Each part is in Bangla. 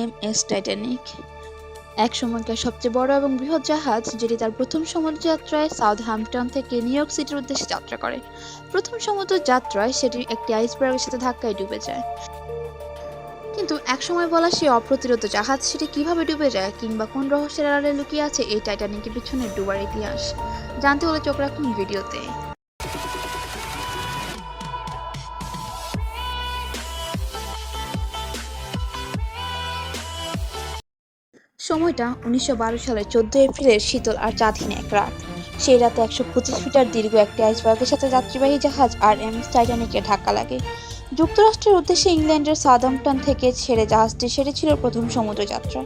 এমএস টাইটানিক এক সময়কার সবচেয়ে বড় এবং বৃহৎ জাহাজ, যেটি তার প্রথম সমুদ্রযাত্রায় সাউথহ্যাম্পটন থেকে নিউ ইয়র্ক সিটির উদ্দেশ্যে যাত্রা করে। প্রথম সমুদ্র যাত্রায় সেটি একটি আইসবার্গের সাথে ধাক্কায় ডুবে যায়। কিন্তু একসময় বলা সেই অপ্রতিরোধ জাহাজ সেটি কিভাবে ডুবে যায়, কিংবা কোন রহস্যের আড়ালে লুকিয়ে আছে এই টাইটানিকের পিছনে ডুবার ইতিহাস, জানতে হলে চোখ রাখুন ভিডিওতে। সময়টা 1912 সালের 14 এপ্রিলের শীতল আর চাঁদহীন এক রাত। সেই রাতে 125 মিটার দীর্ঘ একটি আইসবার্গের সাথে যাত্রীবাহী জাহাজ আরএমএস টাইটানিকে ধাক্কা লাগে। যুক্তরাষ্ট্রের উদ্দেশ্যে ইংল্যান্ডের সাউদাম্পটন থেকে ছেড়ে জাহাজটি সেটি ছিল প্রথম সমুদ্রযাত্রা।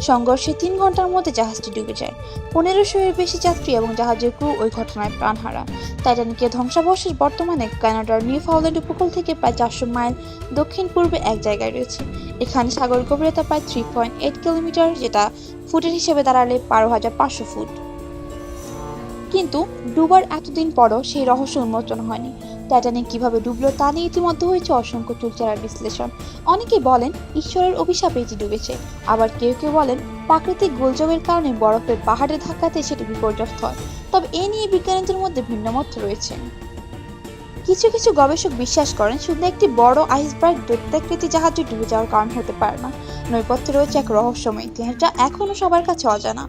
সংঘর্ষে 3 ঘন্টার মধ্যে জাহাজটি ডুবে যায়। 1500 এর বেশি যাত্রী এবং জাহাজের ক্রু ওই ঘটনায় প্রাণ হারায়। টাইটানিকের ধ্বংসাবশেষ বর্তমানে কানাডার নিউফাউন্ডল্যান্ড উপকূল থেকে প্রায় 400 মাইল দক্ষিণ পূর্বে এক জায়গায় রয়েছে। এখানে সাগর গভীরতা প্রায় 3.8 কিলোমিটার, যেটা ফুটের হিসেবে দাঁড়ালে 12,500 ফুট। কিন্তু ডুবার এতদিন পরও সেই রহস্য উন্মোচন হয়নি। টাইটানিক কিভাবে ডুবলো তা নিয়ে ইতিমধ্যে হয়েছে অসংখ্য চুলচেরা বিশ্লেষণ। অনেকেই বলেন ঈশ্বরের অভিশাপে এটি ডুবেছে, আবার কেউ কেউ বলেন প্রাকৃতিক গোলযোগের কারণে বরফের পাহাড়ে ধাক্কাতে সেটি বিপর্যস্ত হয়। তবে এ নিয়ে বিজ্ঞানীদের মধ্যে ভিন্নমত রয়েছে। কিছু কিছু গবেষক বিশ্বাস করেন শুধু একটি বড় আইসবার্গ দৈত্যাকৃতি জাহাজে ডুবে যাওয়ার কারণ হতে পারে না। নৈপথ্যে রয়েছে এক রহস্যময় ইতিহাস যা এখনো সবার কাছে অজানা।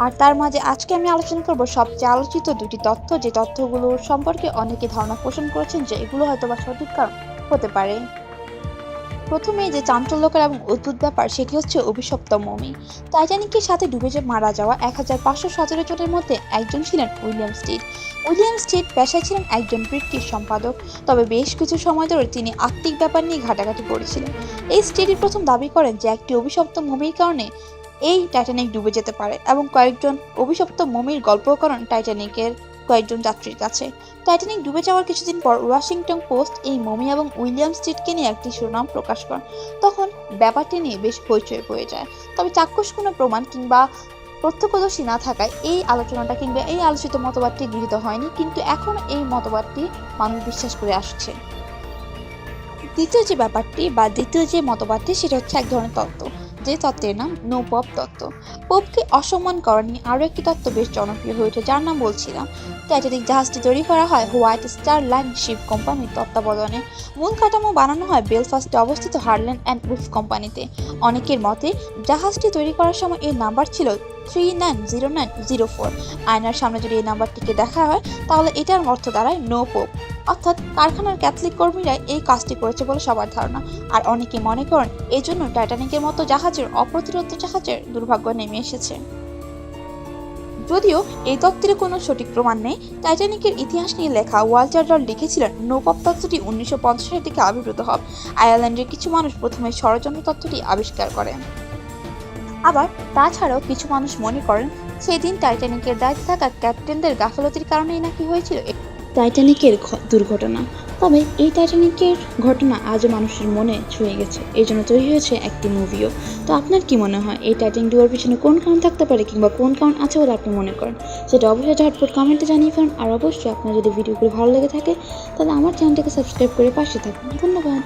আর তার মাঝে আজকে আমি আলোচনা করব সবচেয়ে আলোচিত দুটি তথ্য, যে তথ্যগুলো সম্পর্কে অনেকে ধারণা পোষণ করেছেন যে এগুলো হয়তোবা সঠিক কারণ হতে পারে। প্রথমে যে চাঞ্চল্যকর এবং অদ্ভুত ব্যাপার সেটি হচ্ছে অভিশপ্ত মমি। টাইটানিকের সাথে ডুবে মারা যাওয়া 1517 জনের মধ্যে একজন ছিলেন উইলিয়াম স্টিড। উইলিয়াম স্টিড পেশায় ছিলেন একজন ব্রিটিশ সম্পাদক, তবে বেশ কিছু সময় ধরে তিনি আত্মিক ব্যাপার নিয়ে ঘাটাঘাটি করেছিলেন। এই স্টিডই প্রথম দাবি করেন যে একটি অভিশপ্ত মমির কারণে এই টাইটানিক ডুবে যেতে পারে, এবং কয়েকজন অভিশপ্ত মমির গল্প করেন টাইটানিকের কয়েকজন যাত্রীর কাছে। টাইটানিক ডুবে যাওয়ার কিছুদিন পর ওয়াশিংটন পোস্ট এই মমি এবং উইলিয়াম স্টিডকে নিয়ে একটি শিরোনাম প্রকাশ করেন। তখন ব্যাপারটি নিয়ে বেশ হইচই হয়ে যায়। তবে চাক্ষুষ কোনো প্রমাণ কিংবা প্রত্যক্ষদর্শী না থাকায় এই আলোচনাটা কিংবা এই আলোচিত মতবাদটি গৃহীত হয়নি, কিন্তু এখন এই মতবাদটি মানুষ বিশ্বাস করে আসছে। দ্বিতীয় যে মতবাদটি সেটা হচ্ছে এক ধরনের তত্ত্ব, যে তত্ত্বের নাম নো পপ তত্ত্ব। পোপকে অসম্মান করা নিয়ে আরও একটি তত্ত্ব বেশ জনপ্রিয় হয়ে ওঠে, যার নাম বলছিলাম। টাইটানিক জাহাজটি তৈরি করা হয় হোয়াইট স্টার লাইন শিপ কোম্পানির তত্ত্বাবধানে। মূল কাঠামো বানানো হয় বেলফাস্টে অবস্থিত হারল্যান্ড অ্যান্ড উডস কোম্পানিতে। অনেকের মতে জাহাজটি তৈরি করার সময় এর নাম্বার ছিল 390904। আয়নার সামনে যদি এই নাম্বারটিকে দেখা হয় তাহলে এটার অর্থ দাঁড়ায় নো পোপ, অর্থাৎ কারখানার ক্যাথলিক কর্মীরাই এই কাজটি করেছে বলে সবার ধারণা। আর অনেকে মনে করেন এই জন্য টাইটানিকের মতো অপ্রতিরোধ জাহাজের দুর্ভাগ্য নেমে এসেছে। যদিও এই তত্ত্বের কোনো সঠিক প্রমাণ নেই, টাইটানিকের ইতিহাস নিয়ে লেখা ওয়াল্টার ডল লিখেছিলেন নো পপ তত্ত্বটি 1950 সালের দিকে আবির্ভূত হয়। আয়ারল্যান্ডের কিছু মানুষ প্রথমে ষড়যন্ত্র তত্ত্বটি আবিষ্কার করেন। আবার তাছাড়াও কিছু মানুষ মনে করেন সেদিন টাইটানিকের দায়িত্বে থাকা ক্যাপ্টেনদের গাফিলতির কারণেই নাকি হয়েছিল টাইটানিকের দুর্ঘটনা। তবে এই টাইটানিকের ঘটনা আজও মানুষের মনে ছুঁয়ে গেছে, এই জন্য তৈরি হয়েছে একটি মুভিও। তো আপনার কি মনে হয় এই টাইটানিক ডুবার পিছনে কোন কারণ থাকতে পারে, কিংবা কোন কারণ আছে বলে আপনি মনে করেন, সেটা অবশ্যই ঝটপট কমেন্টে জানিয়ে ফেলুন। আর অবশ্যই আপনার যদি ভিডিওগুলো ভালো লেগে থাকে তাহলে আমার চ্যানেলটাকে সাবস্ক্রাইব করে পাশে থাকুন। ধন্যবাদ।